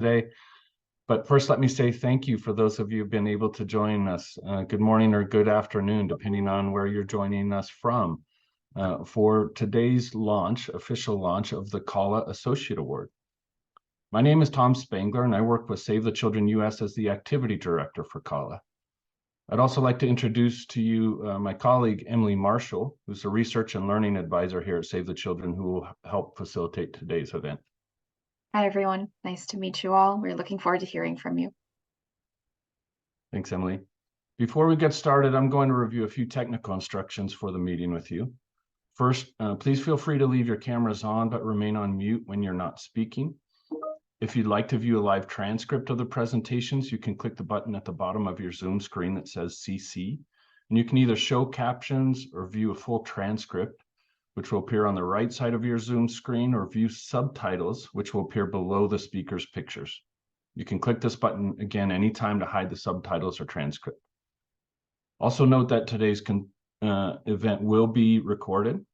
today. But first, let me say thank you for those of you who've been able to join us. Good morning or good afternoon, depending on where you're joining us from, for today's official launch of the CALA Associate Award. My name is Tom Spangler, and I work with Save the Children US as the Activity Director for CALA. I'd also like to introduce to you my colleague, Emily Marshall, who's a Research and Learning Advisor here at Save the Children, who will help facilitate today's event. Hi, everyone. Nice to meet you all. We're looking forward to hearing from you. Thanks, Emily. Before we get started, I'm going to review a few technical instructions for the meeting with you. First, please feel free to leave your cameras on, but remain on mute when you're not speaking. If you'd like to view a live transcript of the presentations, you can click the button at the bottom of your Zoom screen that says CC, and you can either show captions or view a full transcript, which will appear on the right side of your Zoom screen, or view subtitles, which will appear below the speaker's pictures. You can click this button again anytime to hide the subtitles or transcript. Also note that today's event will be recorded.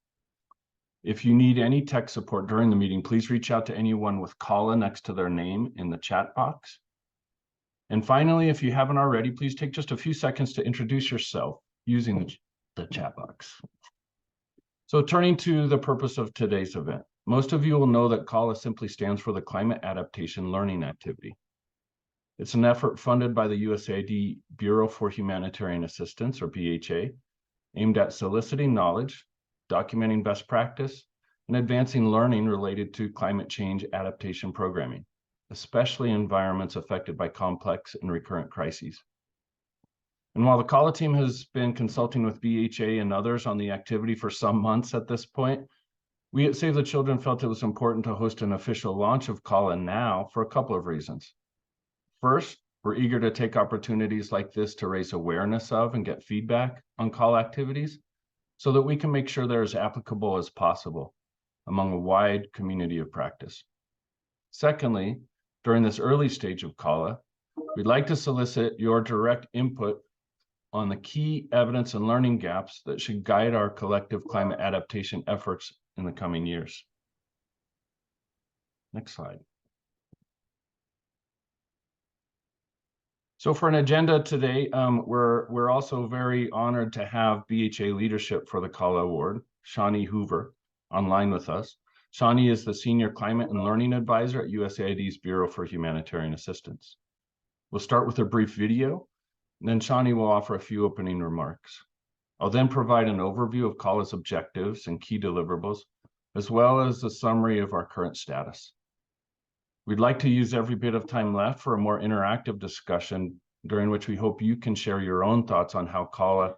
If you need any tech support during the meeting, please reach out to anyone with CALA next to their name in the chat box. And finally, if you haven't already, please take just a few seconds to introduce yourself using the chat box. So turning to the purpose of today's event, most of you will know that CALA simply stands for the Climate Adaptation Learning Activity. It's an effort funded by the USAID Bureau for Humanitarian Assistance, or BHA, aimed at soliciting knowledge, documenting best practice, and advancing learning related to climate change adaptation programming, especially in environments affected by complex and recurrent crises. And while the CALA team has been consulting with BHA and others on the activity for some months at this point, we at Save the Children felt it was important to host an official launch of CALA now for a couple of reasons. First, we're eager to take opportunities like this to raise awareness of and get feedback on CALA activities so that we can make sure they're as applicable as possible among a wide community of practice. Secondly, during this early stage of CALA, we'd like to solicit your direct input on the key evidence and learning gaps that should guide our collective climate adaptation efforts in the coming years. Next slide. So for an agenda today, we're also very honored to have BHA leadership for the CALA Award, Shawnee Hoover, online with us. Shawnee is the Senior Climate and Learning Advisor at USAID's Bureau for Humanitarian Assistance. We'll start with a brief video, and then Shawnee will offer a few opening remarks. I'll then provide an overview of CALA's objectives and key deliverables, as well as a summary of our current status. We'd like to use every bit of time left for a more interactive discussion, during which we hope you can share your own thoughts on how CALA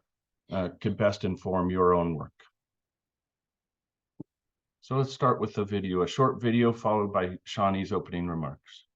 could best inform your own work. So let's start with the video, a short video followed by Shawnee's opening remarks.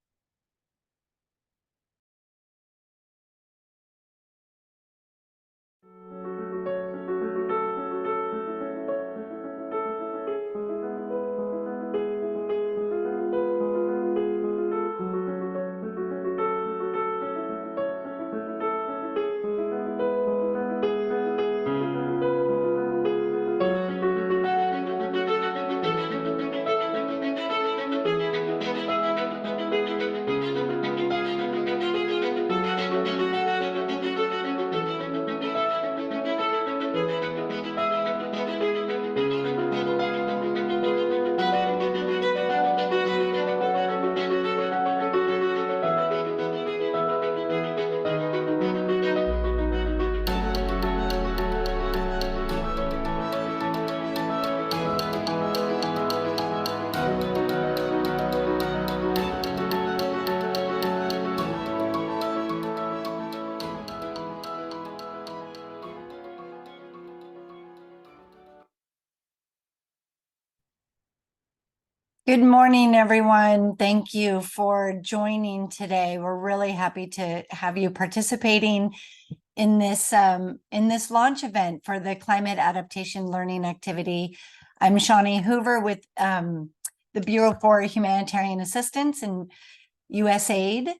Good morning, everyone. Thank you for joining today. We're really happy to have you participating in this launch event for the Climate Adaptation Learning Activity. I'm Shawnee Hoover with the Bureau for Humanitarian Assistance and USAID.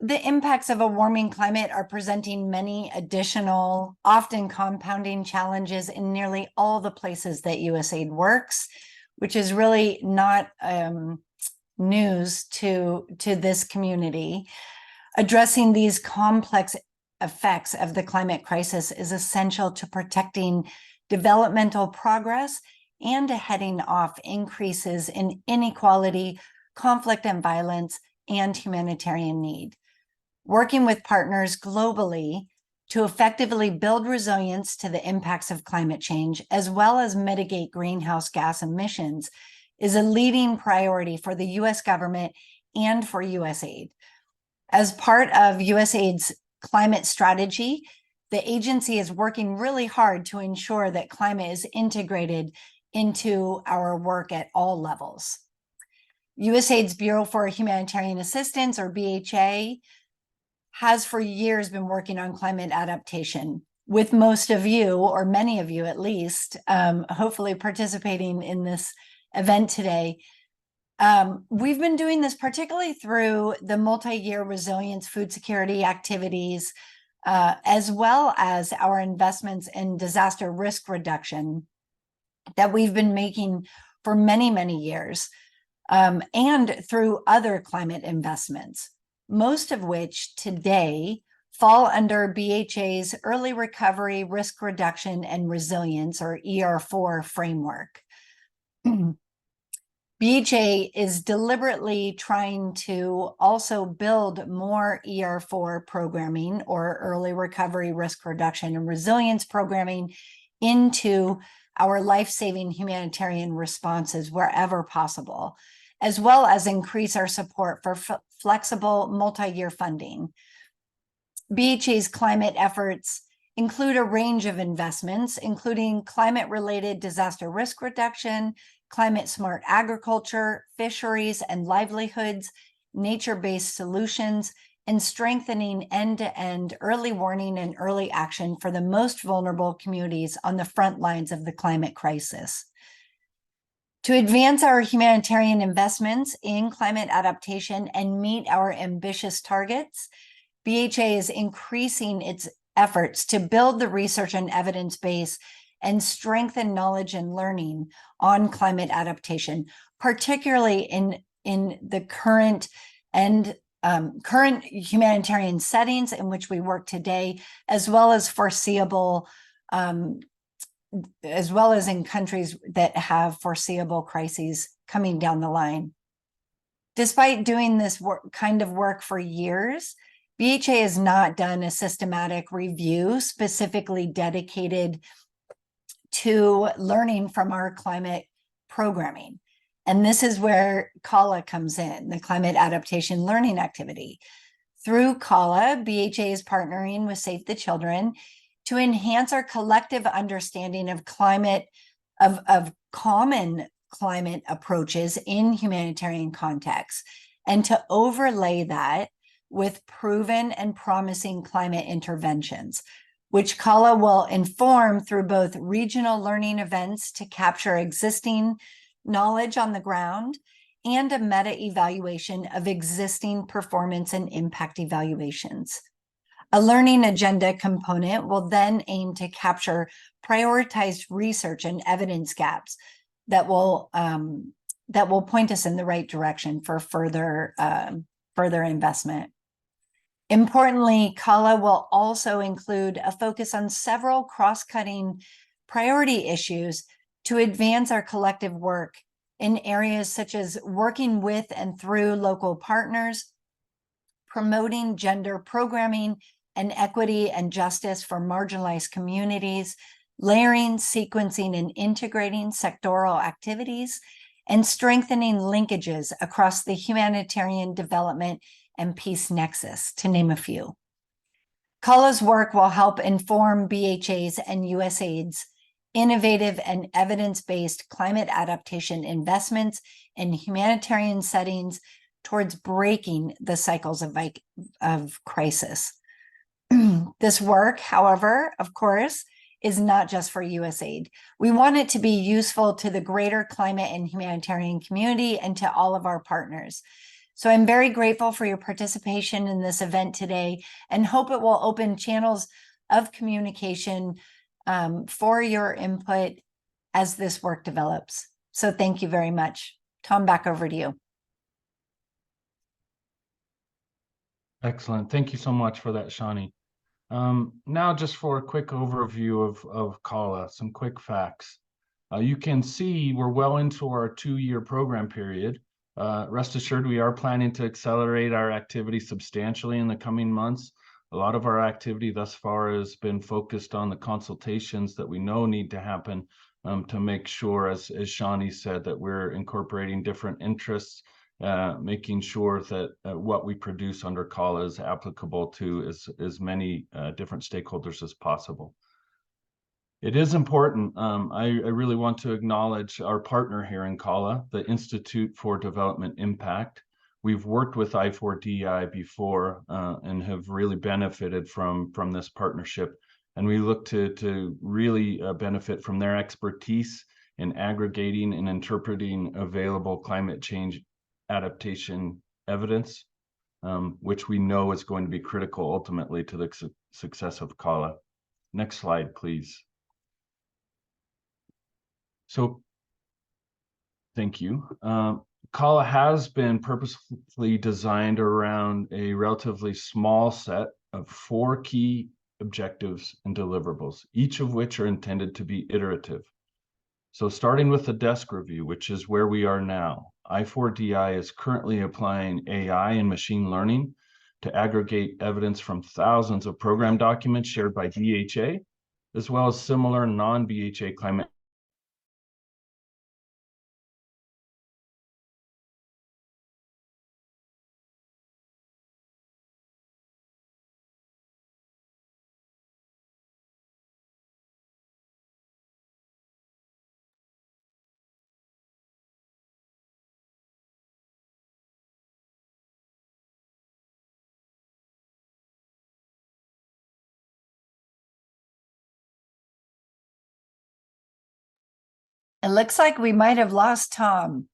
The impacts of a warming climate are presenting many additional, often compounding challenges in nearly all the places that USAID works, which is really not news to this community. Addressing these complex effects of the climate crisis is essential to protecting developmental progress and to heading off increases in inequality, conflict and violence, and humanitarian need. Working with partners globally to effectively build resilience to the impacts of climate change, as well as mitigate greenhouse gas emissions, is a leading priority for the US government and for USAID. As part of USAID's climate strategy, the agency is working really hard to ensure that climate is integrated into our work at all levels. USAID's Bureau for Humanitarian Assistance, or BHA, has for years been working on climate adaptation, with most of you, or many of you at least, hopefully participating in this event today. We've been doing this particularly through the multi-year resilience food security activities, as well as our investments in disaster risk reduction that we've been making for many, many years, and through other climate investments, most of which today fall under BHA's Early Recovery, Risk Reduction, and Resilience, or ER4 framework. BHA is deliberately trying to also build more ER4 programming, or Early Recovery, Risk Reduction, and Resilience programming, into our life-saving humanitarian responses wherever possible, as well as increase our support for flexible multi-year funding. BHA's climate efforts include a range of investments, including climate-related disaster risk reduction, climate-smart agriculture, fisheries and livelihoods, nature-based solutions, and strengthening end-to-end early warning and early action for the most vulnerable communities on the front lines of the climate crisis. To advance our humanitarian investments in climate adaptation and meet our ambitious targets, BHA is increasing its efforts to build the research and evidence base and strengthen knowledge and learning on climate adaptation, particularly in the current humanitarian settings in which we work today, as well as foreseeable, as well as in countries that have foreseeable crises coming down the line. Despite doing this kind of work for years, BHA has not done a systematic review specifically dedicated to learning from our climate programming. And this is where CALA comes in, the Climate Adaptation Learning Activity. Through CALA, BHA is partnering with Save the Children to enhance our collective understanding of climate, of common climate approaches in humanitarian contexts, and to overlay that with proven and promising climate interventions, which CALA will inform through both regional learning events to capture existing knowledge on the ground and a meta-evaluation of existing performance and impact evaluations. A learning agenda component will then aim to capture prioritized research and evidence gaps that will point us in the right direction for further investment. Importantly, CALA will also include a focus on several cross-cutting priority issues to advance our collective work in areas such as working with and through local partners, promoting gender programming and equity and justice for marginalized communities, layering, sequencing, and integrating sectoral activities, and strengthening linkages across the humanitarian development and peace nexus, to name a few. CALA's work will help inform BHA's and USAID's innovative and evidence-based climate adaptation investments in humanitarian settings towards breaking the cycles of crisis. This work, however, of course, is not just for USAID. We want it to be useful to the greater climate and humanitarian community and to all of our partners. So I'm very grateful for your participation in this event today and hope it will open channels of communication for your input as this work develops. So thank you very much. Tom, back over to you. Excellent. Thank you so much for that, Shawnee. Now, just for a quick overview of CALA, some quick facts. You can see we're well into our 2-year program period. Rest assured, we are planning to accelerate our activity substantially in the coming months. A lot of our activity thus far has been focused on the consultations that we know need to happen to make sure, as Shawnee said, that we're incorporating different interests, making sure that what we produce under CALA is applicable to as many different stakeholders as possible. It is important. I really want to acknowledge our partner here in CALA, the Institute for Development Impact. We've worked with I4DI before and have really benefited from this partnership. And we look to really benefit from their expertise in aggregating and interpreting available climate change adaptation evidence, which we know is going to be critical ultimately to the success of CALA. Next slide, please. So, thank you. CALA has been purposefully designed around a relatively small set of 4 key objectives and deliverables, each of which are intended to be iterative. So starting with the desk review, which is where we are now, I4DI is currently applying AI and machine learning to aggregate evidence from thousands of program documents shared by BHA, as well as similar non-BHA climate It looks like we might have lost Tom.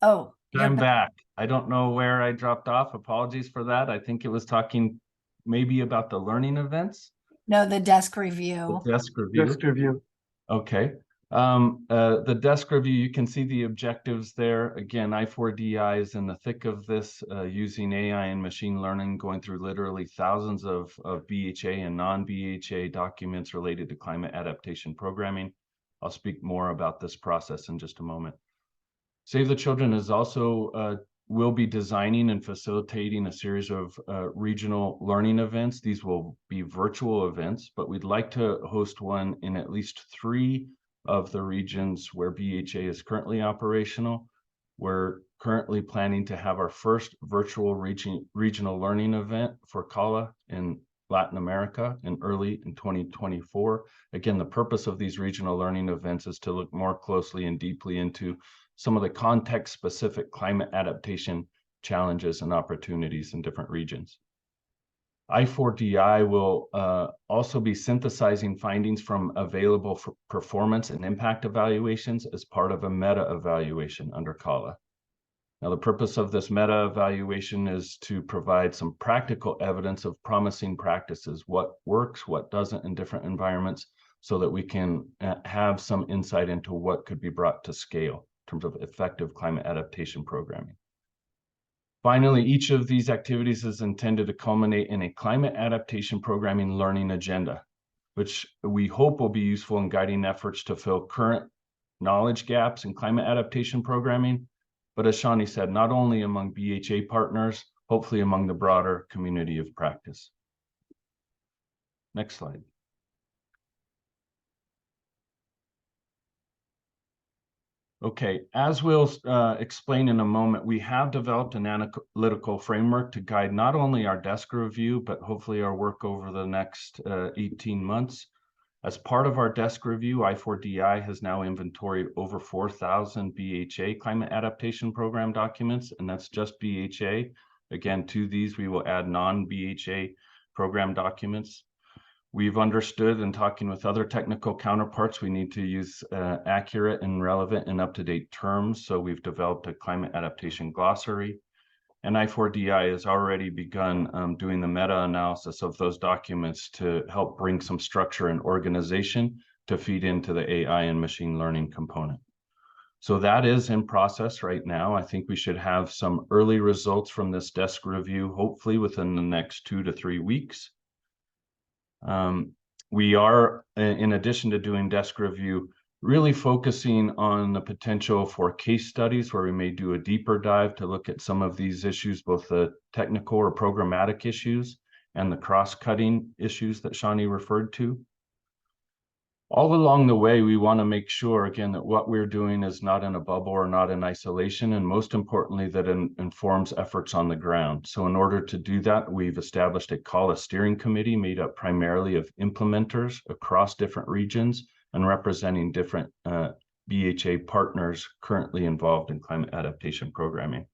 Oh, I'm back. I don't know where I dropped off. Apologies for that. I think it was talking maybe about the learning events. No, the desk review. The desk review. Desk review. Okay. The desk review, you can see the objectives there. Again, I4DI is in the thick of this, using AI and machine learning, going through literally thousands of BHA and non-BHA documents related to climate adaptation programming. I'll speak more about this process in just a moment. Save the Children is also will be designing and facilitating a series of regional learning events. These will be virtual events, but we'd like to host one in at least 3 of the regions where BHA is currently operational. We're currently planning to have our first virtual regional learning event for CALA in Latin America in early in 2024. Again, the purpose of these regional learning events is to look more closely and deeply into some of the context-specific climate adaptation challenges and opportunities in different regions. I4DI will also be synthesizing findings from available performance and impact evaluations as part of a meta-evaluation under CALA. Now, the purpose of this meta-evaluation is to provide some practical evidence of promising practices, what works, what doesn't in different environments, so that we can have some insight into what could be brought to scale in terms of effective climate adaptation programming. Finally, each of these activities is intended to culminate in a climate adaptation programming learning agenda, which we hope will be useful in guiding efforts to fill current knowledge gaps in climate adaptation programming, but as Shawnee said, not only among BHA partners, hopefully among the broader community of practice. Next slide. Okay, as we'll explain in a moment, we have developed an analytical framework to guide not only our desk review, but hopefully our work over the next 18 months. As part of our desk review, I4DI has now inventoried over 4,000 BHA climate adaptation program documents, and that's just BHA. Again, to these, we will add non-BHA program documents. We've understood in talking with other technical counterparts, we need to use accurate and relevant and up-to-date terms. So we've developed a climate adaptation glossary. And I4DI has already begun doing the meta-analysis of those documents to help bring some structure and organization to feed into the AI and machine learning component. So that is in process right now. I think we should have some early results from this desk review, hopefully within the next 2 to 3 weeks. We are, in addition to doing desk review, really focusing on the potential for case studies where we may do a deeper dive to look at some of these issues, both the technical or programmatic issues and the cross-cutting issues that Shawnee referred to. All along the way, we want to make sure, again, that what we're doing is not in a bubble or not in isolation, and most importantly, that it informs efforts on the ground. So in order to do that, we've established a CALA steering committee made up primarily of implementers across different regions and representing different BHA partners currently involved in climate adaptation programming.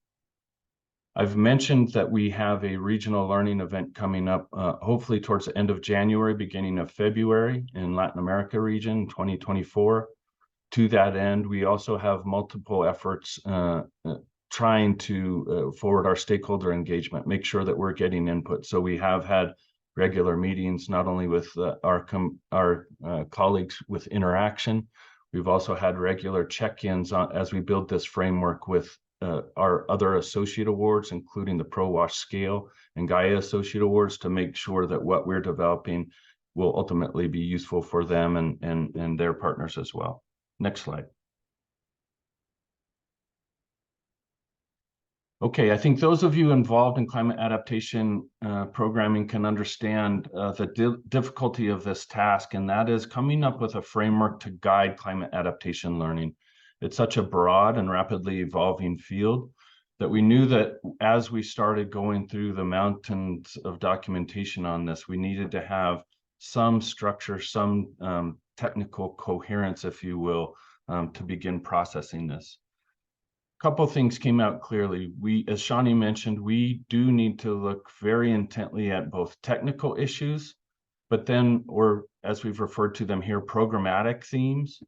I've mentioned that we have a regional learning event coming up, hopefully towards the end of January, beginning of February in Latin America region, 2024. To that end, we also have multiple efforts trying to forward our stakeholder engagement, make sure that we're getting input. So we have had regular meetings, not only with our colleagues with Interaction, we've also had regular check-ins as we build this framework with our other associate awards, including the ProWash Scale and Gaia Associate Awards, to make sure that what we're developing will ultimately be useful for them and their partners as well. Next slide. Okay, I think those of you involved in climate adaptation programming can understand the difficulty of this task, and that is coming up with a framework to guide climate adaptation learning. It's such a broad and rapidly evolving field that we knew that as we started going through the mountains of documentation on this, we needed to have some structure, some technical coherence, if you will, to begin processing this. A couple of things came out clearly. As Shawnee mentioned, we do need to look very intently at both technical issues, but then, or as we've referred to them here, programmatic themes,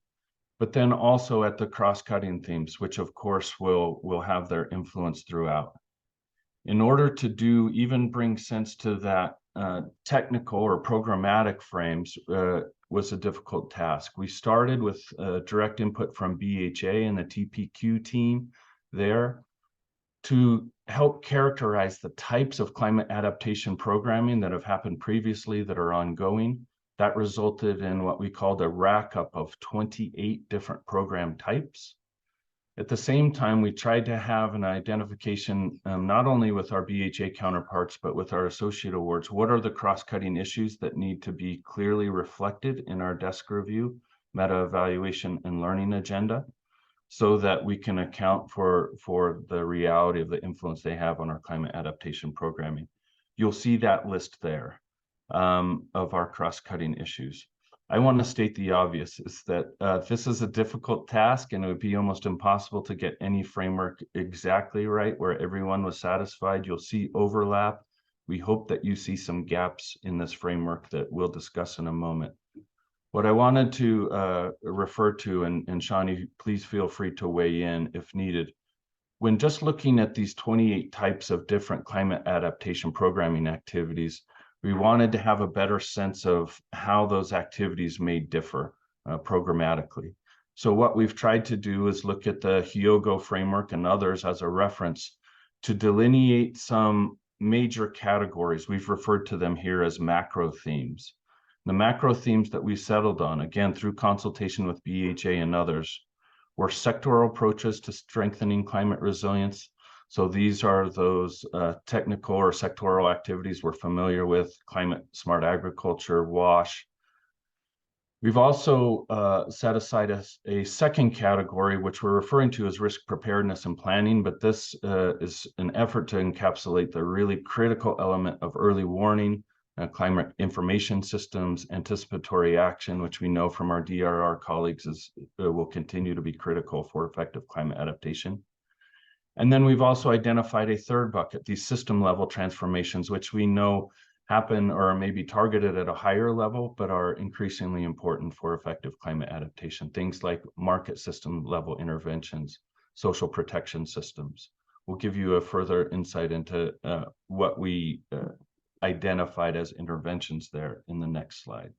but then also at the cross-cutting themes, which of course will have their influence throughout. In order to even bring sense to that technical or programmatic frames was a difficult task. We started with direct input from BHA and the TPQ team there to help characterize the types of climate adaptation programming that have happened previously that are ongoing. That resulted in what we called a rack up of 28 different program types. At the same time, we tried to have an identification, not only with our BHA counterparts, but with our associate awards. What are the cross-cutting issues that need to be clearly reflected in our desk review, meta evaluation, and learning agenda, so that we can account for the reality of the influence they have on our climate adaptation programming. You'll see that list there. Of our cross-cutting issues. I want to state the obvious is that this is a difficult task, and it would be almost impossible to get any framework exactly right where everyone was satisfied. You'll see overlap. We hope that you see some gaps in this framework that we'll discuss in a moment. What I wanted to refer to, and Shawnee, please feel free to weigh in if needed. When just looking at these 28 types of different climate adaptation programming activities, we wanted to have a better sense of how those activities may differ programmatically. So what we've tried to do is look at the Hyogo framework and others as a reference to delineate some major categories. We've referred to them here as macro themes. The macro themes that we settled on, again, through consultation with BHA and others, were sectoral approaches to strengthening climate resilience. So these are those technical or sectoral activities we're familiar with: climate smart agriculture, WASH. We've also set aside a second category, which we're referring to as risk preparedness and planning, but this is an effort to encapsulate the really critical element of early warning, climate information systems, anticipatory action, which we know from our DRR colleagues will continue to be critical for effective climate adaptation. And then we've also identified a third bucket, these system level transformations, which we know happen or may be targeted at a higher level, but are increasingly important for effective climate adaptation. Things like market system level interventions, social protection systems. We'll give you a further insight into what we identified as interventions there in the next slide.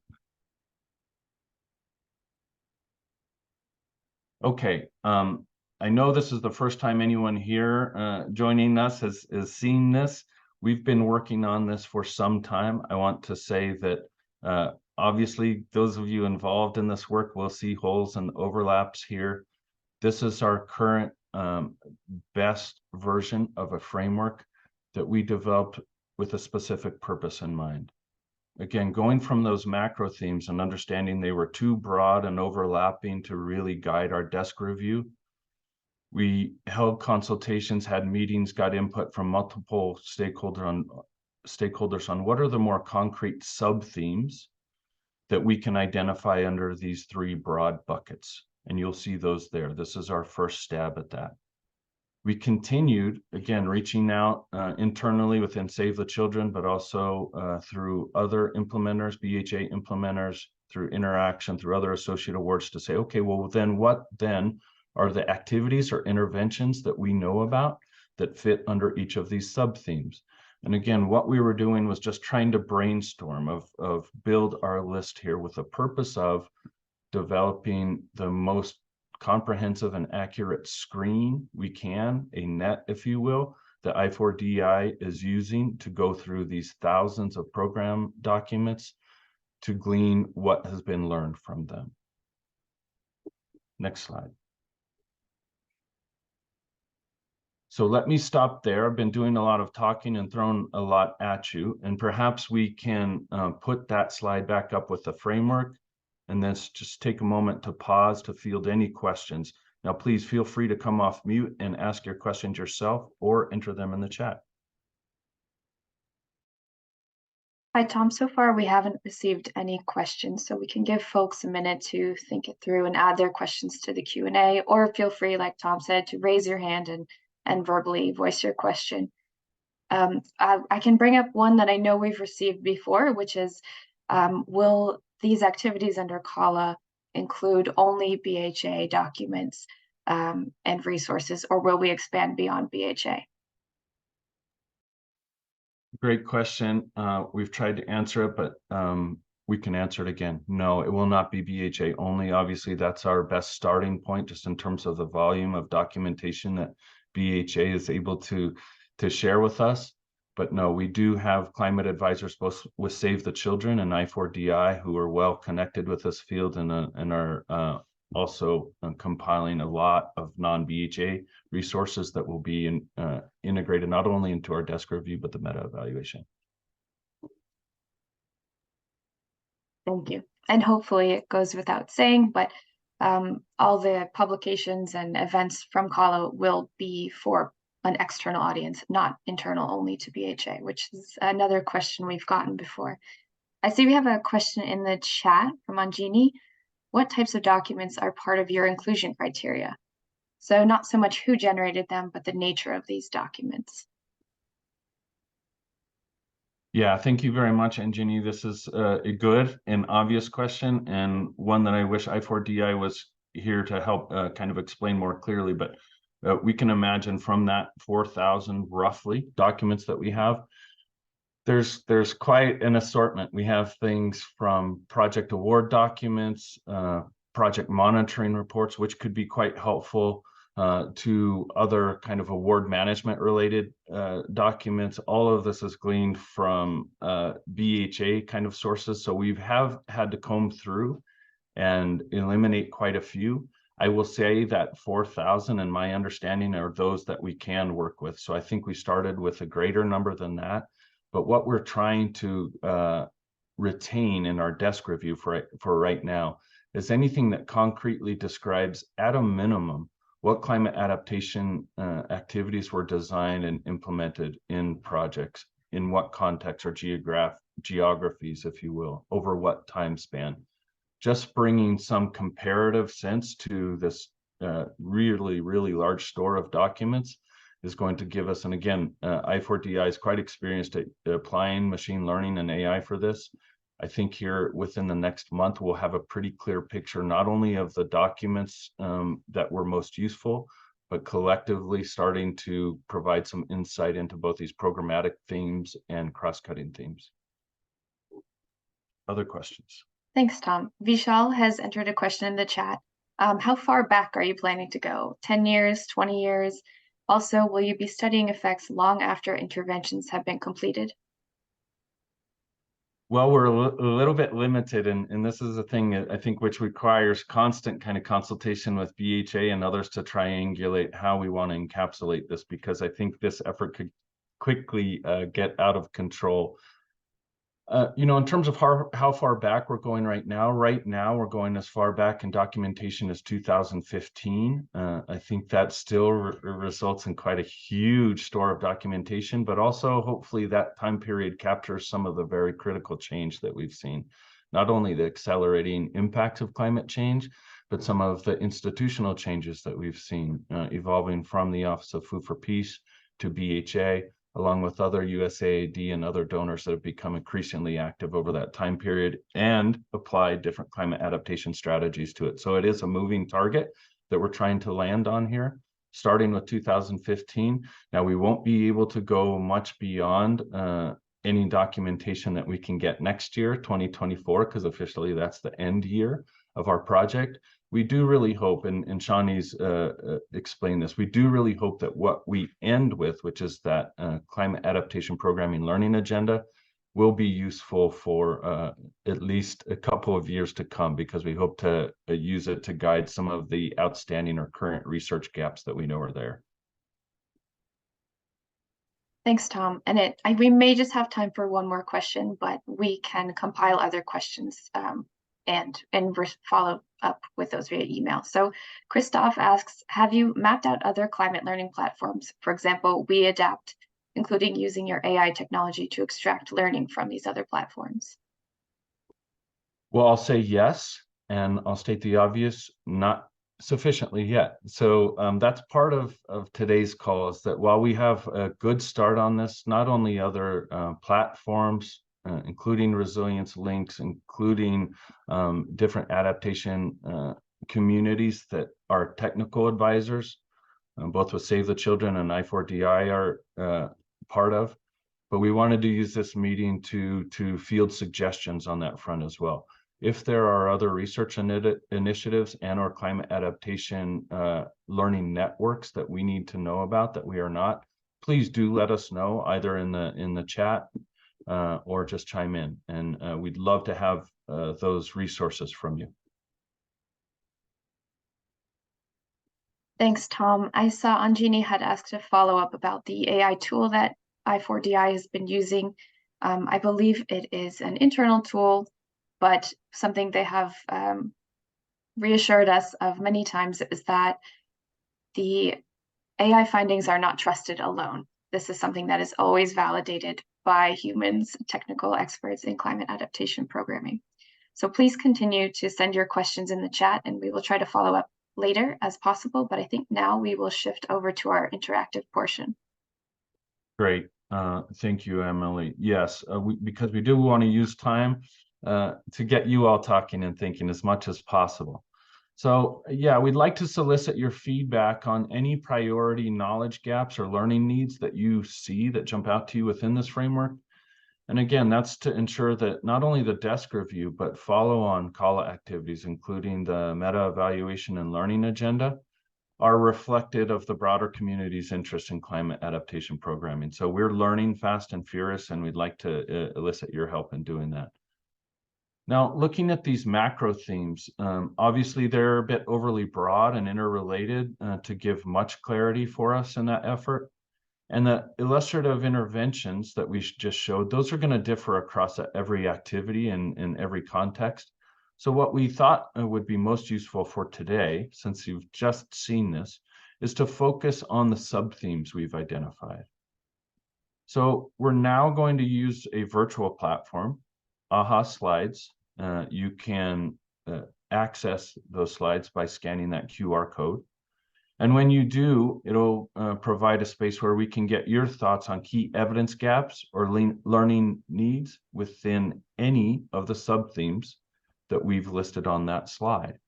Okay, I know this is the first time anyone here joining us has seen this. We've been working on this for some time. I want to say that obviously those of you involved in this work will see holes and overlaps here. This is our current best version of a framework that we developed with a specific purpose in mind. Again, going from those macro themes and understanding they were too broad and overlapping to really guide our desk review. We held consultations, had meetings, got input from multiple stakeholders on what are the more concrete sub-themes that we can identify under these three broad buckets. And you'll see those there. This is our first stab at that. We continued, again, reaching out internally within Save the Children, but also through other implementers, BHA implementers, through interaction, through other associate awards to say, okay, well, then what then are the activities or interventions that we know about that fit under each of these sub-themes? And again, what we were doing was just trying to brainstorm of build our list here with the purpose of developing the most comprehensive and accurate screen we can, a net, if you will, that I4DI is using to go through these thousands of program documents to glean what has been learned from them. Next slide. So let me stop there. I've been doing a lot of talking and thrown a lot at you, and perhaps we can put that slide back up with the framework. And then just take a moment to pause to field any questions. Now, please feel free to come off mute and ask your questions yourself or enter them in the chat. Hi, Tom. So far, we haven't received any questions, so we can give folks a minute to think it through and add their questions to the Q&A, or feel free, like Tom said, to raise your hand and verbally voice your question. I can bring up one that I know we've received before, which is, will these activities under CALA include only BHA documents and resources, or will we expand beyond BHA? Great question. We've tried to answer it, but we can answer it again. No, it will not be BHA only. Obviously, that's our best starting point, just in terms of the volume of documentation that BHA is able to share with us. But no, we do have climate advisors both with Save the Children and I4DI who are well connected with this field and are also compiling a lot of non-BHA resources that will be integrated not only into our desk review, but the meta evaluation. Thank you. And hopefully it goes without saying, but all the publications and events from CALA will be for an external audience, not internal only to BHA, which is another question we've gotten before. I see we have a question in the chat from Anjini. What types of documents are part of your inclusion criteria? So not so much who generated them, but the nature of these documents. Yeah, thank you very much, Anjini. This is a good and obvious question, and one that I wish I4DI was here to help kind of explain more clearly, but we can imagine from that 4,000 roughly documents that we have, there's quite an assortment. We have things from project award documents, project monitoring reports, which could be quite helpful, to other kind of award management related documents. All of this is gleaned from BHA kind of sources. So we have had to comb through and eliminate quite a few. I will say that 4,000, in my understanding, are those that we can work with. So I think we started with a greater number than that. But what we're trying to retain in our desk review for right now is anything that concretely describes, at a minimum, what climate adaptation activities were designed and implemented in projects, in what context or geographies, if you will, over what time span. Just bringing some comparative sense to this really, really large store of documents is going to give us, and again, I4DI is quite experienced at applying machine learning and AI for this. I think here within the next month, we'll have a pretty clear picture, not only of the documents that were most useful, but collectively starting to provide some insight into both these programmatic themes and cross-cutting themes. Other questions? Thanks, Tom. Vishal has entered a question in the chat. How far back are you planning to go? 10 years, 20 years? Also, will you be studying effects long after interventions have been completed? Well, we're a little bit limited, and this is a thing I think which requires constant kind of consultation with BHA and others to triangulate how we want to encapsulate this, because I think this effort could quickly get out of control. In terms of how far back we're going right now we're going as far back in documentation as 2015. I think that still results in quite a huge store of documentation, but also hopefully that time period captures some of the very critical change that we've seen. Not only the accelerating impact of climate change, but some of the institutional changes that we've seen evolving from the Office of Food for Peace to BHA, along with other USAID and other donors that have become increasingly active over that time period and applied different climate adaptation strategies to it. So it is a moving target that we're trying to land on here, starting with 2015. Now, we won't be able to go much beyond any documentation that we can get next year, 2024, because officially that's the end year of our project. We do really hope, and Shawnee's explained this, we do really hope that what we end with, which is that climate adaptation programming learning agenda, will be useful for at least a couple of years to come, because we hope to use it to guide some of the outstanding or current research gaps that we know are there. Thanks, Tom. And we may just have time for one more question, but we can compile other questions and follow up with those via email. So Christoph asks, have you mapped out other climate learning platforms? For example, WeAdapt, including using your AI technology to extract learning from these other platforms? Well, I'll say yes, and I'll state the obvious, not sufficiently yet. So that's part of today's call, is that while we have a good start on this, not only other platforms, including resilience links, including different adaptation communities that are technical advisors, both with Save the Children and I4DI are part of. But we wanted to use this meeting to field suggestions on that front as well. If there are other research initiatives and or climate adaptation learning networks that we need to know about that we are not, please do let us know, either in the chat or just chime in. And we'd love to have those resources from you. Thanks, Tom. I saw Anjini had asked a follow-up about the AI tool that I4DI has been using. I believe it is an internal tool, but something they have reassured us of many times is that the AI findings are not trusted alone. This is something that is always validated by humans, technical experts in climate adaptation programming. So please continue to send your questions in the chat, and we will try to follow up later as possible. But I think now we will shift over to our interactive portion. Great. Thank you, Emily. Yes, because we do want to use time to get you all talking and thinking as much as possible. So yeah, we'd like to solicit your feedback on any priority knowledge gaps or learning needs that you see that jump out to you within this framework. And again, that's to ensure that not only the desk review, but follow-on CALA activities, including the meta evaluation and learning agenda, are reflected of the broader community's interest in climate adaptation programming. So we're learning fast and furious, and we'd like to elicit your help in doing that. Now, looking at these macro themes, obviously they're a bit overly broad and interrelated to give much clarity for us in that effort. And the illustrative interventions that we just showed, those are going to differ across every activity and in every context. So what we thought would be most useful for today, since you've just seen this, is to focus on the sub-themes we've identified. So we're now going to use a virtual platform, AHA Slides. You can access those slides by scanning that QR code. And when you do, it'll provide a space where we can get your thoughts on key evidence gaps or learning needs within any of the sub-themes that we've listed on that slide.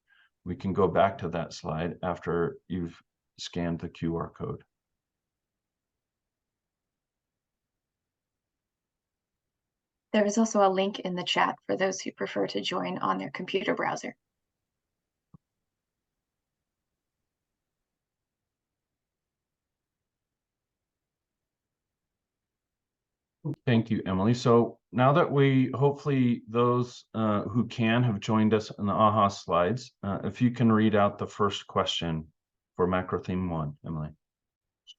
We can go back to that slide after you've scanned the QR code. There is also a link in the chat for those who prefer to join on their computer browser. Thank you, Emily. So now that hopefully those who can have joined us in the AHA slides, if you can read out the first question for macro theme 1, Emily.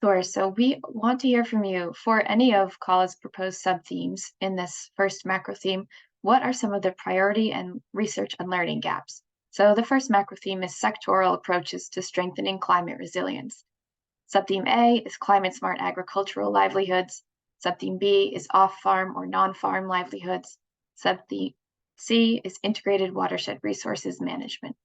Sure. So we want to hear from you for any of CALA's proposed sub-themes in this first macro theme. What are some of the priority and research and learning gaps? So the first macro theme is sectoral approaches to strengthening climate resilience. Sub-theme A is climate smart agricultural livelihoods. Sub-theme B is off-farm or non-farm livelihoods. Sub-theme C is integrated watershed resources management.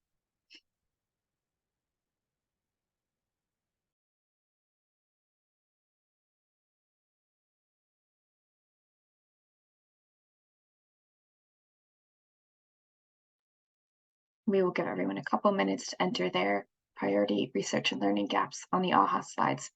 We will give everyone a couple minutes to enter their priority research and learning gaps on the AHA slides.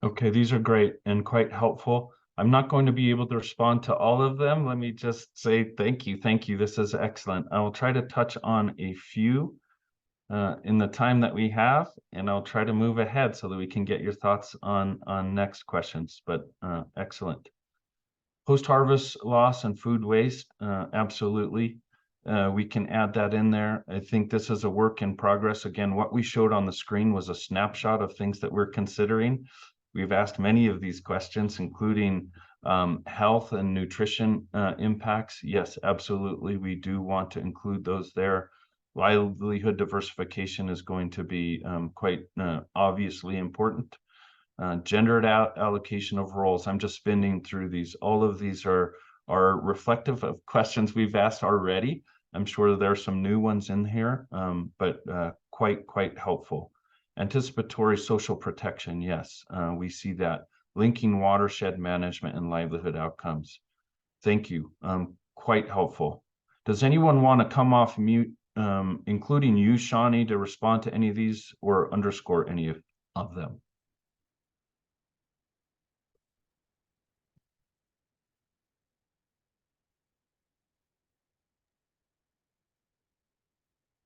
Okay, these are great and quite helpful. I'm not going to be able to respond to all of them. Let me just say thank you. Thank you. This is excellent. I will try to touch on a few in the time that we have, and I'll try to move ahead so that we can get your thoughts on next questions, but excellent. Post-harvest loss and food waste, absolutely. We can add that in there. I think this is a work in progress. Again, what we showed on the screen was a snapshot of things that we're considering. We've asked many of these questions, including health and nutrition impacts. Yes, absolutely. We do want to include those there. Livelihood diversification is going to be quite obviously important. Gendered allocation of roles. I'm just spinning through these. All of these are reflective of questions we've asked already. I'm sure there are some new ones in here, but quite helpful. Anticipatory social protection. Yes, we see that. Linking watershed management and livelihood outcomes. Thank you. Quite helpful. Does anyone want to come off mute, including you, Shawnee, to respond to any of these or underscore any of them?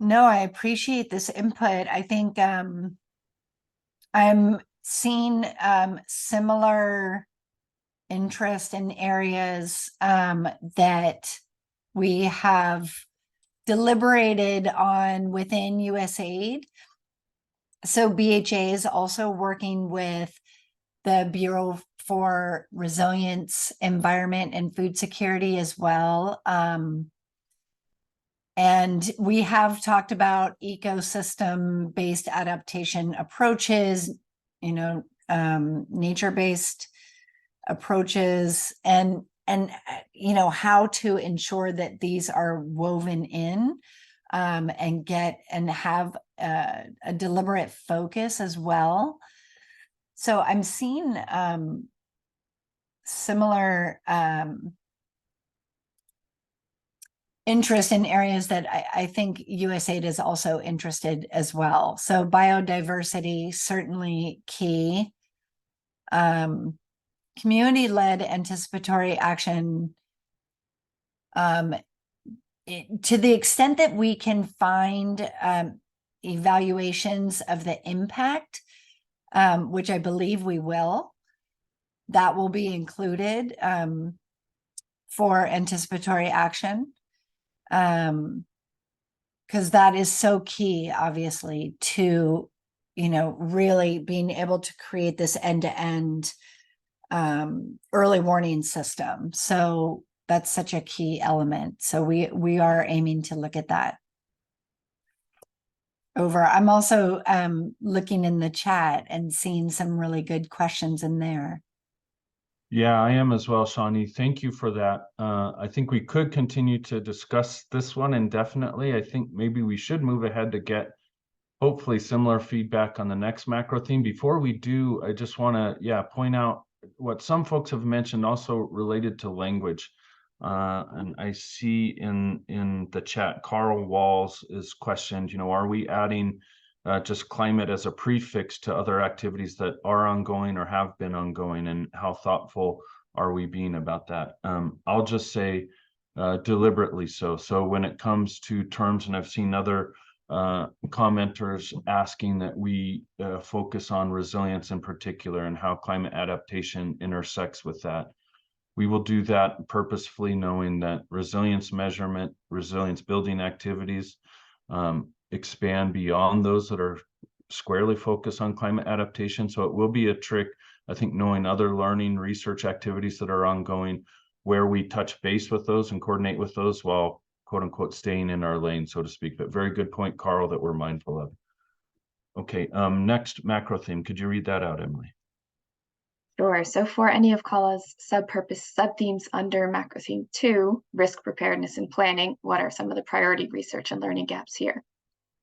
No, I appreciate this input. I think I'm seeing similar interest in areas that we have deliberated on within USAID. So BHA is also working with the Bureau for Resilience, Environment, and Food Security as well. And we have talked about ecosystem-based adaptation approaches, nature-based approaches, and how to ensure that these are woven in and have a deliberate focus as well. So I'm seeing similar interest in areas that I think USAID is also interested as well. So biodiversity, certainly key. Community-led anticipatory action, to the extent that we can find evaluations of the impact, which I believe we will, that will be included for anticipatory action. Because that is so key, obviously, to really being able to create this end-to-end early warning system. So that's such a key element. So we are aiming to look at that. I'm also looking in the chat and seeing some really good questions in there. Yeah, I am as well, Shawnee. Thank you for that. I think we could continue to discuss this one indefinitely. I think maybe we should move ahead to get hopefully similar feedback on the next macro theme. Before we do, I just want to, point out what some folks have mentioned also related to language. And I see in the chat, Carl Walls is questioned, are we adding just climate as a prefix to other activities that are ongoing or have been ongoing, and how thoughtful are we being about that? I'll just say deliberately so. So when it comes to terms, and I've seen other commenters asking that we focus on resilience in particular and how climate adaptation intersects with that. We will do that purposefully, knowing that resilience measurement, resilience building activities expand beyond those that are squarely focused on climate adaptation. So it will be a trick, I think, knowing other learning research activities that are ongoing, where we touch base with those and coordinate with those while quote unquote staying in our lane, so to speak. But very good point, Carl, that we're mindful of. Okay, next macro theme. Could you read that out, Emily? Sure. So for any of CALA's sub-purpose sub-themes under macro theme 2, risk preparedness and planning, what are some of the priority research and learning gaps here?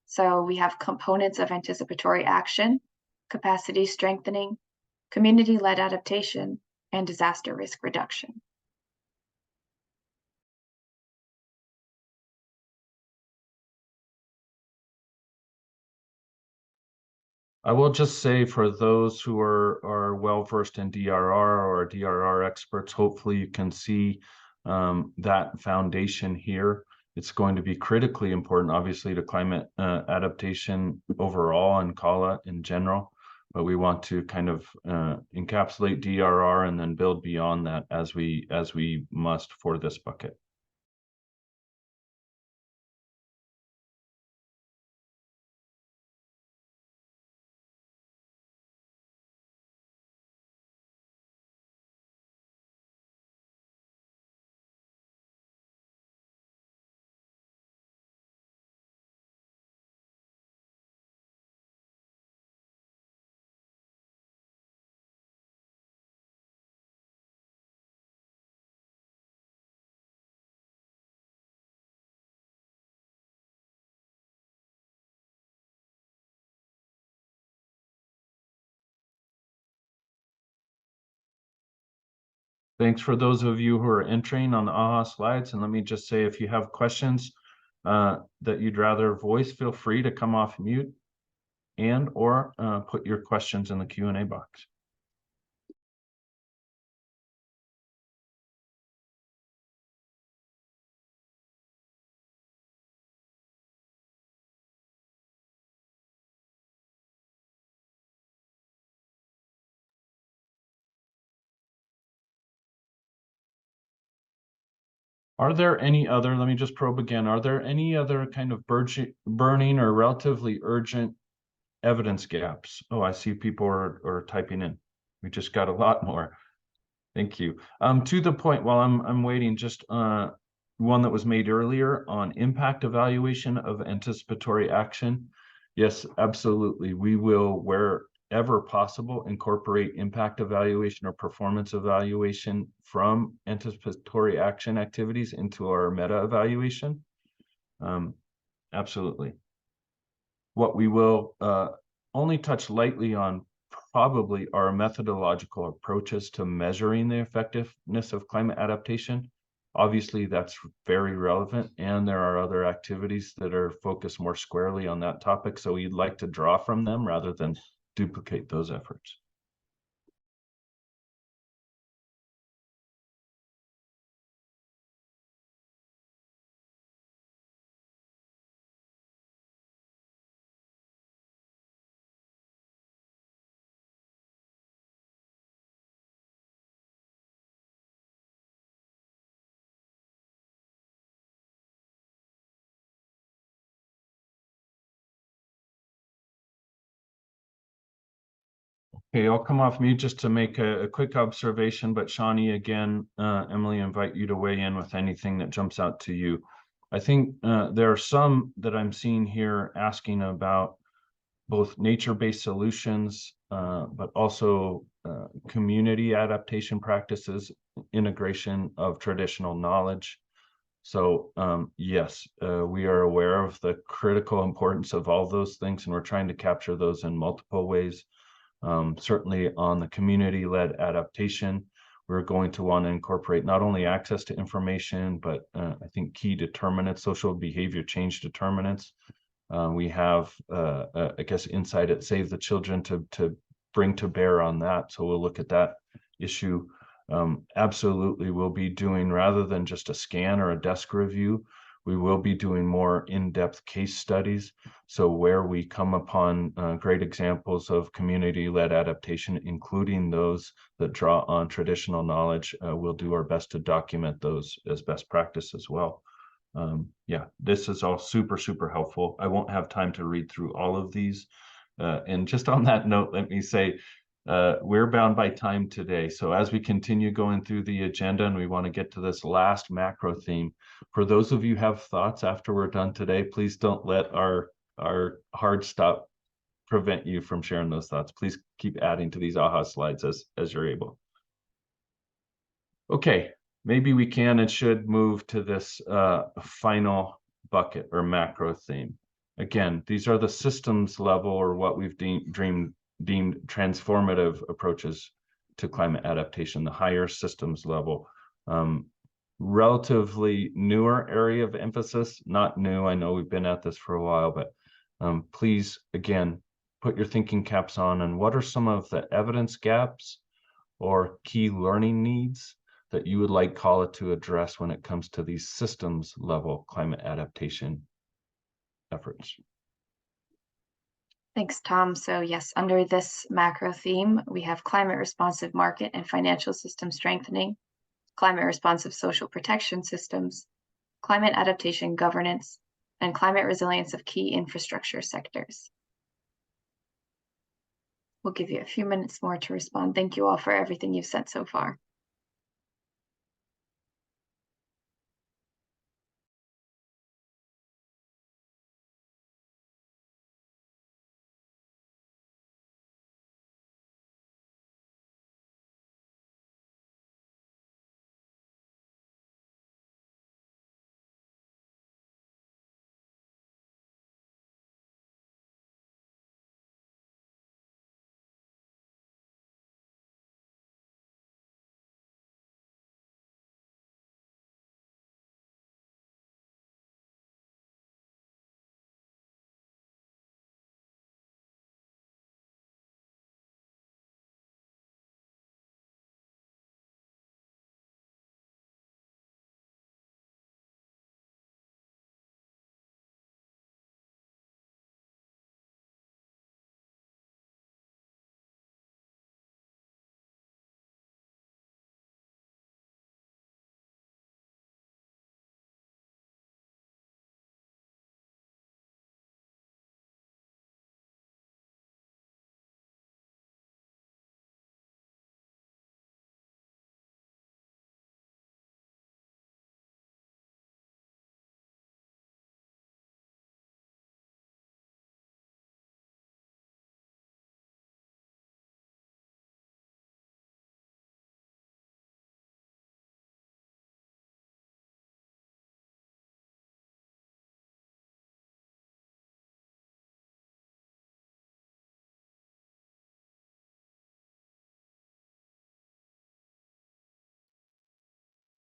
So we have components of anticipatory action, capacity strengthening, community-led adaptation, and disaster risk reduction. I will just say, for those who are well versed in DRR or DRR experts, hopefully you can see that foundation here. It's going to be critically important, obviously, to climate adaptation overall and CALA in general. But we want to kind of encapsulate DRR and then build beyond that as we must for this bucket. Thanks for those of you who are entering on the AHA slides. And let me just say, if you have questions that you'd rather voice, feel free to come off mute and or put your questions in the Q&A box. Are there any other, let me just probe again, are there any other kind of burning or relatively urgent evidence gaps? Oh, I see people are typing in. We just got a lot more. Thank you. To the point, while I'm waiting, just one that was made earlier on impact evaluation of anticipatory action. Yes, absolutely. We will, wherever possible, incorporate impact evaluation or performance evaluation from anticipatory action activities into our meta evaluation. Absolutely. What we will only touch lightly on probably are methodological approaches to measuring the effectiveness of climate adaptation. Obviously, that's very relevant, and there are other activities that are focused more squarely on that topic. So we'd like to draw from them rather than duplicate those efforts. Okay, I'll come off mute just to make a quick observation, but Shawnee, again, Emily, invite you to weigh in with anything that jumps out to you. I think there are some that I'm seeing here asking about both nature-based solutions, but also community adaptation practices, integration of traditional knowledge. So yes, we are aware of the critical importance of all those things, and we're trying to capture those in multiple ways. Certainly on the community-led adaptation, we're going to want to incorporate not only access to information, but I think key determinants, social behavior change determinants. We have, I guess, insight at Save the Children to bring to bear on that. So we'll look at that issue. Absolutely, we'll be doing, rather than just a scan or a desk review, we will be doing more in-depth case studies. So where we come upon great examples of community-led adaptation, including those that draw on traditional knowledge, we'll do our best to document those as best practice as well. Yeah, this is all super, super helpful. I won't have time to read through all of these. And just on that note, let me say, we're bound by time today. So as we continue going through the agenda and we want to get to this last macro theme, for those of you who have thoughts after we're done today, please don't let our hard stop prevent you from sharing those thoughts. Please keep adding to these AHA slides as you're able. Okay, maybe we can and should move to this final bucket or macro theme. Again, these are the systems level, or what we've deemed transformative approaches to climate adaptation, the higher systems level. Relatively newer area of emphasis, not new. I know we've been at this for a while, but please, again, put your thinking caps on. And what are some of the evidence gaps or key learning needs that you would like CALA to address when it comes to these systems level climate adaptation efforts? Thanks, Tom. So yes, under this macro theme, we have climate responsive market and financial system strengthening, climate responsive social protection systems, climate adaptation governance, and climate resilience of key infrastructure sectors. We'll give you a few minutes more to respond. Thank you all for everything you've sent so far.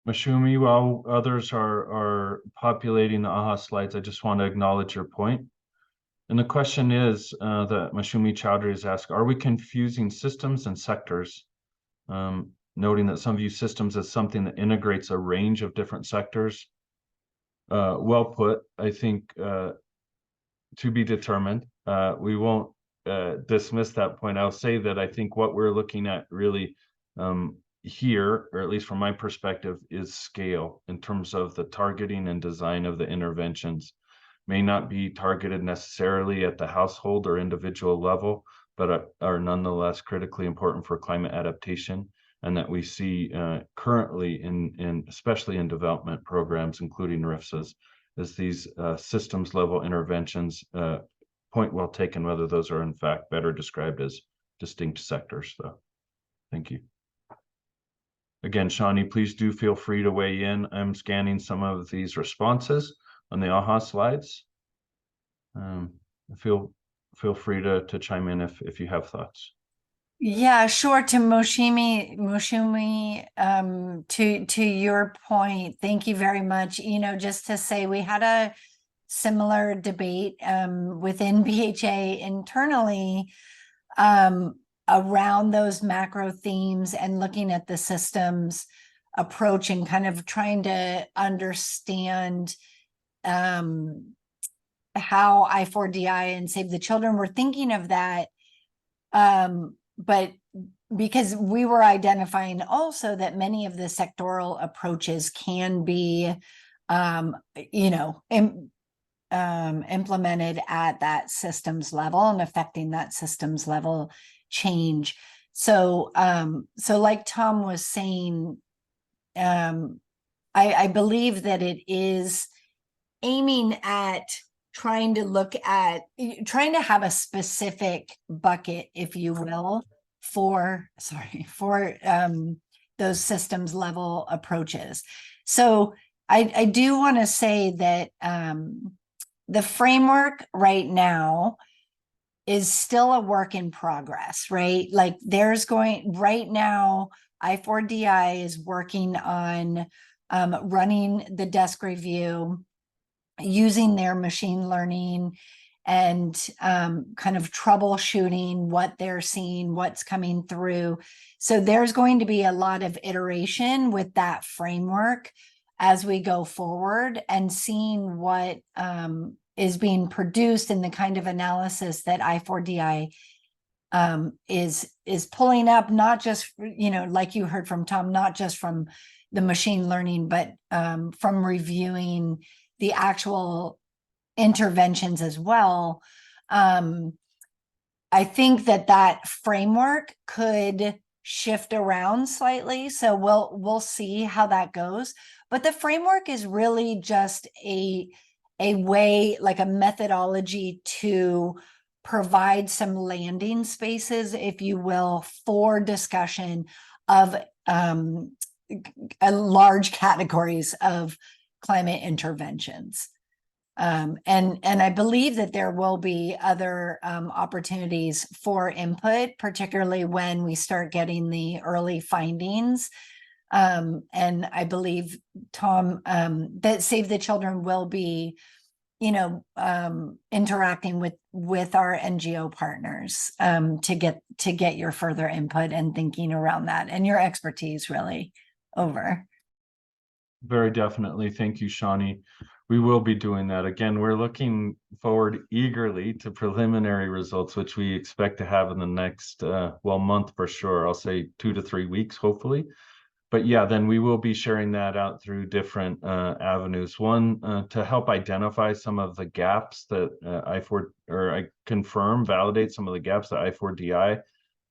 Mashumi, while others are populating the AHA slides, I just want to acknowledge your point. And the question is that Mashumi Chowdhury has asked, are we confusing systems and sectors? Noting that some view systems as something that integrates a range of different sectors. Well put, I think, to be determined. We won't dismiss that point. I'll say that I think what we're looking at really here, or at least from my perspective, is scale in terms of the targeting and design of the interventions. May not be targeted necessarily at the household or individual level, but are nonetheless critically important for climate adaptation, and that we see currently especially in development programs, including RIFSAs, as these systems level interventions, point well taken, whether those are in fact better described as distinct sectors. So thank you. Again, Shawnee, please do feel free to weigh in. I'm scanning some of these responses on the AHA slides. Feel free to chime in if you have thoughts. Yeah, sure. To Moshimi, to your point, thank you very much. You know, just to say we had a similar debate within BHA internally around those macro themes and looking at the systems approach and kind of trying to understand how I4DI and Save the Children were thinking of that. But because we were identifying also that many of the sectoral approaches can be, you know, implemented at that systems level and affecting that systems level change. So, so like Tom was saying, I believe that it is aiming at trying to have a specific bucket, if you will, for those systems level approaches. So I do want to say that the framework right now is still a work in progress, right? Like right now, I4DI is working on running the desk review, using their machine learning and kind of troubleshooting what they're seeing, what's coming through. So there's going to be a lot of iteration with that framework as we go forward and seeing what is being produced in the kind of analysis that I4DI is pulling up, not just, you know, like you heard from Tom, not just from the machine learning, but from reviewing the actual interventions as well. I think that framework could shift around slightly. So we'll see how that goes. But the framework is really just a way, like a methodology to provide some landing spaces, if you will, for discussion of large categories of climate interventions. And I believe that there will be other opportunities for input, particularly when we start getting the early findings. And I believe, Tom, that Save the Children will be, you know, interacting with our NGO partners to get your further input and thinking around that and your expertise really over. Very definitely. Thank you, Shawnee. We will be doing that. Again, we're looking forward eagerly to preliminary results, which we expect to have in the next, month for sure. I'll say 2 to 3 weeks, hopefully. But yeah, then we will be sharing that out through different avenues. One, to help identify some of the gaps that validate some of the gaps that I4DI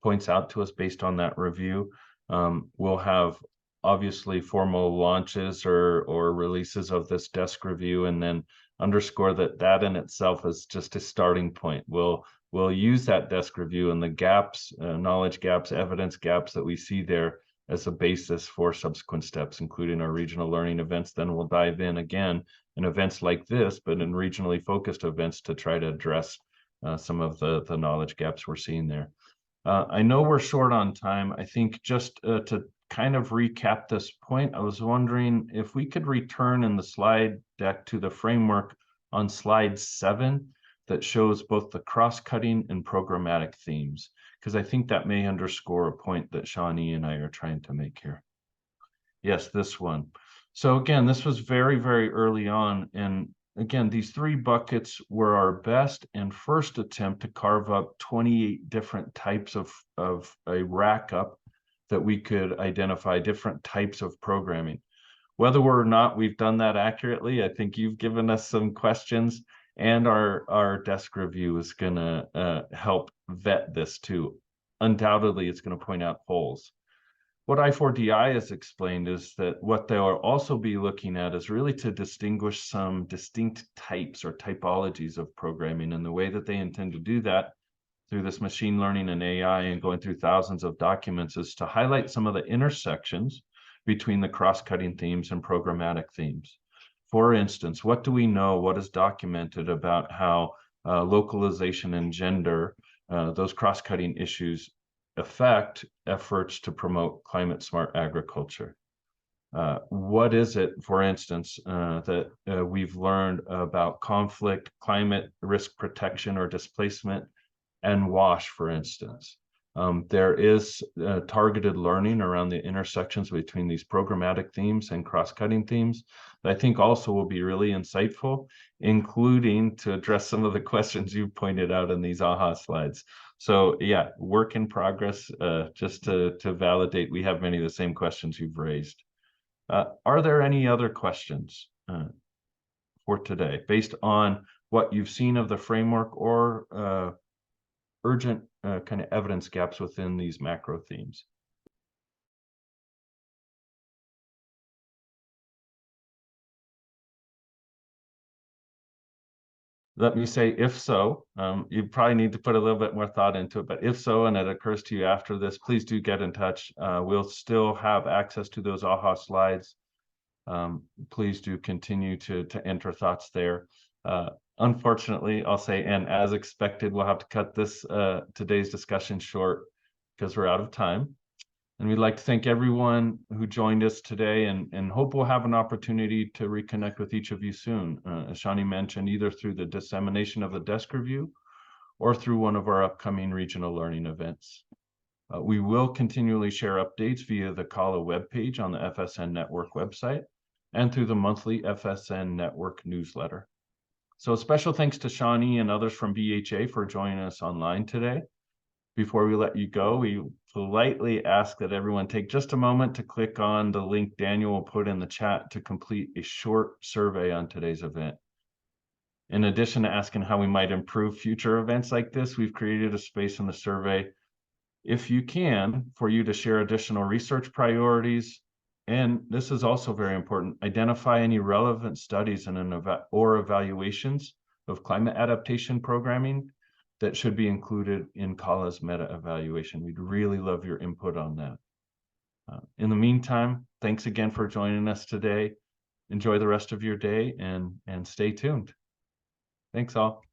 points out to us based on that review. We'll have obviously formal launches or releases of this desk review, and then underscore that in itself is just a starting point. We'll use that desk review and the gaps, knowledge gaps, evidence gaps that we see there as a basis for subsequent steps, including our regional learning events. Then we'll dive in again in events like this, but in regionally focused events to try to address some of the knowledge gaps we're seeing there. I know we're short on time. I think just to kind of recap this point, I was wondering if we could return in the slide deck to the framework on slide 7 that shows both the cross-cutting and programmatic themes, because I think that may underscore a point that Shawnee and I are trying to make here. Yes, this one. So again, this was very, very early on. And again, these 3 buckets were our best and first attempt to carve up 28 different types of a rack up that we could identify different types of programming. Whether or not we've done that accurately, I think you've given us some questions. And our desk review is going to help vet this too. Undoubtedly, it's going to point out holes. What I4DI has explained is that what they'll also be looking at is really to distinguish some distinct types or typologies of programming, and the way that they intend to do that through this machine learning and AI and going through thousands of documents is to highlight some of the intersections between the cross-cutting themes and programmatic themes. For instance, what do we know, what is documented about how localization and gender, those cross-cutting issues, affect efforts to promote climate smart agriculture? What is it, for instance, that we've learned about conflict, climate risk protection or displacement, and WASH, for instance? There is targeted learning around the intersections between these programmatic themes and cross-cutting themes that I think also will be really insightful, including to address some of the questions you pointed out in these AHA slides. So yeah, work in progress, just to validate, we have many of the same questions you've raised. Are there any other questions for today based on what you've seen of the framework or urgent kind of evidence gaps within these macro themes? Let me say, if so, you probably need to put a little bit more thought into it, but if so, and it occurs to you after this, please do get in touch. We'll still have access to those AHA slides. Please do continue to enter thoughts there. Unfortunately, I'll say, and as expected, we'll have to cut this today's discussion short because we're out of time. And we'd like to thank everyone who joined us today, and hope we'll have an opportunity to reconnect with each of you soon. As Shani mentioned, either through the dissemination of the desk review or through one of our upcoming regional learning events. We will continually share updates via the CALA webpage on the FSN Network website and through the monthly FSN Network newsletter. So special thanks to Shani and others from BHA for joining us online today. Before we let you go, we politely ask that everyone take just a moment to click on the link Daniel will put in the chat to complete a short survey on today's event. In addition to asking how we might improve future events like this, we've created a space in the survey, if you can, for you to share additional research priorities. And this is also very important, identify any relevant studies and or evaluations of climate adaptation programming that should be included in CALA's meta evaluation. We'd really love your input on that. In the meantime, thanks again for joining us today. Enjoy the rest of your day and stay tuned. Thanks all.